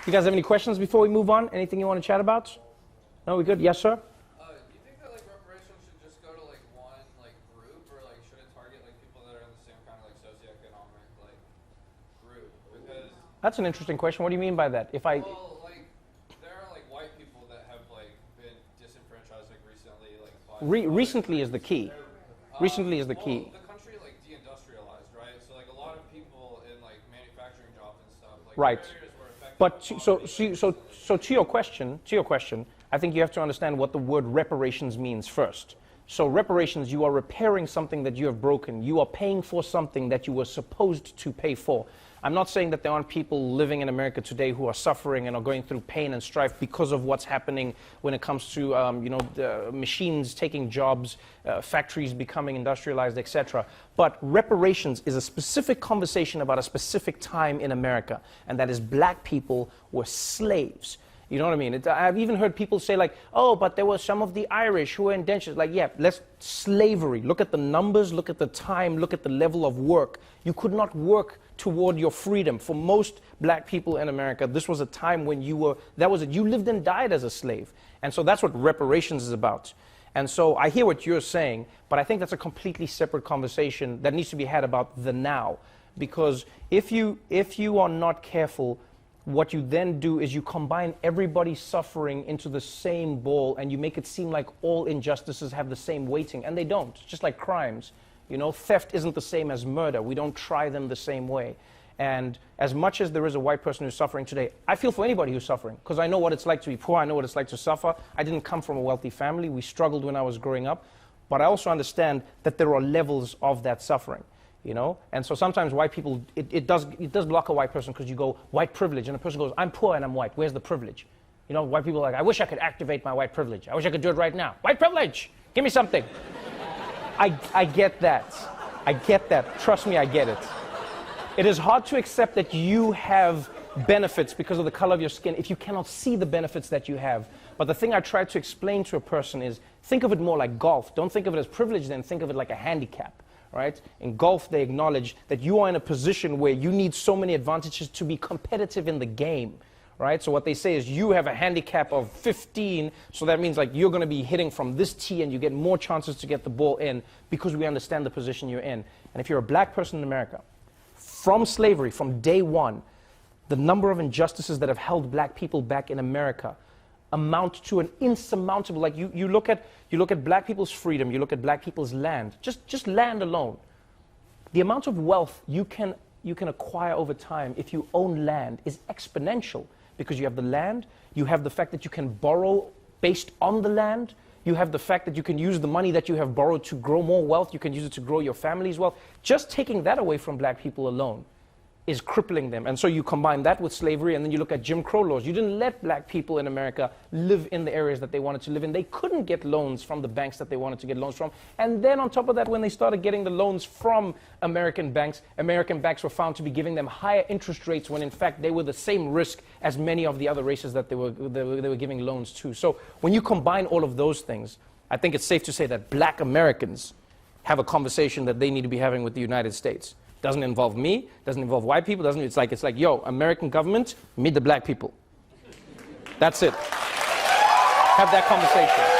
You guys have any questions before we move on? Anything you want to chat about? No, we good? Yes, sir? Do you think that like reparations should just go to like one like group, or like should it target like people that are in the same kind of like socioeconomic like group? Because That's an interesting question. What do you mean by that? well, like there are like white people that have like been disenfranchised like recently, like recently is the key. Recently is the key. Well, the country like deindustrialized, right? So like a lot of people in like manufacturing jobs and stuff, like Right. areas were affected. But by so to your question, I think you have to understand what the word reparations means first. So reparations, you are repairing something that you have broken. You are paying for something that you were supposed to pay for. I'm not saying that there aren't people living in America today who are suffering and are going through pain and strife because of what's happening when it comes to the machines taking jobs, factories becoming industrialized, etc. But reparations is a specific conversation about a specific time in America, and that is black people were slaves. You know what I mean? I've even heard people say like, oh, but there were some of the Irish who were indentured. Like, yeah, slavery. Look at the numbers, look at the time, look at the level of work. You could not work toward your freedom. For most black people in America, this was a time when you lived and died as a slave. And so that's what reparations is about. And so I hear what you're saying, but I think that's a completely separate conversation that needs to be had about the now. Because if you are not careful, what you then do is you combine everybody's suffering into the same bowl, and you make it seem like all injustices have the same weighting, and they don't. It's just like crimes. You know, theft isn't the same as murder. We don't try them the same way. And as much as there is a white person who's suffering today, I feel for anybody who's suffering, because I know what it's like to be poor. I know what it's like to suffer. I didn't come from a wealthy family. We struggled when I was growing up. But I also understand that there are levels of that suffering. You know, and so sometimes white people, it does block a white person, because you go white privilege, and a person goes, I'm poor and I'm white. Where's the privilege? You know, white people are like, I wish I could activate my white privilege. I wish I could do it right now. White privilege, give me something. I get that. I get that. Trust me, I get it. It is hard to accept that you have benefits because of the color of your skin if you cannot see the benefits that you have. But the thing I try to explain to a person is, think of it more like golf. Don't think of it as privilege, then think of it like a handicap. Right? In golf, they acknowledge that you are in a position where you need so many advantages to be competitive in the game. Right? So what they say is you have a handicap of 15, so that means like you're going to be hitting from this tee and you get more chances to get the ball in, because we understand the position you're in. And if you're a black person in America, from slavery, from day one, the number of injustices that have held black people back in America amount to an insurmountable, like you look at black people's freedom, you look at black people's land, just land alone. The amount of wealth you can acquire over time if you own land is exponential, because you have the land, you have the fact that you can borrow based on the land, you have the fact that you can use the money that you have borrowed to grow more wealth, you can use it to grow your family's wealth. Just taking that away from black people alone is crippling them. And so you combine that with slavery, and then you look at Jim Crow laws. You didn't let black people in America live in the areas that they wanted to live in. They couldn't get loans from the banks that they wanted to get loans from. And then on top of that, when they started getting the loans from American banks were found to be giving them higher interest rates, when in fact they were the same risk as many of the other races that they were giving loans to. So when you combine all of those things, I think it's safe to say that black Americans have a conversation that they need to be having with the United States. Doesn't involve me, doesn't involve white people, it's like, yo, American government, meet the black people. That's it. Have that conversation.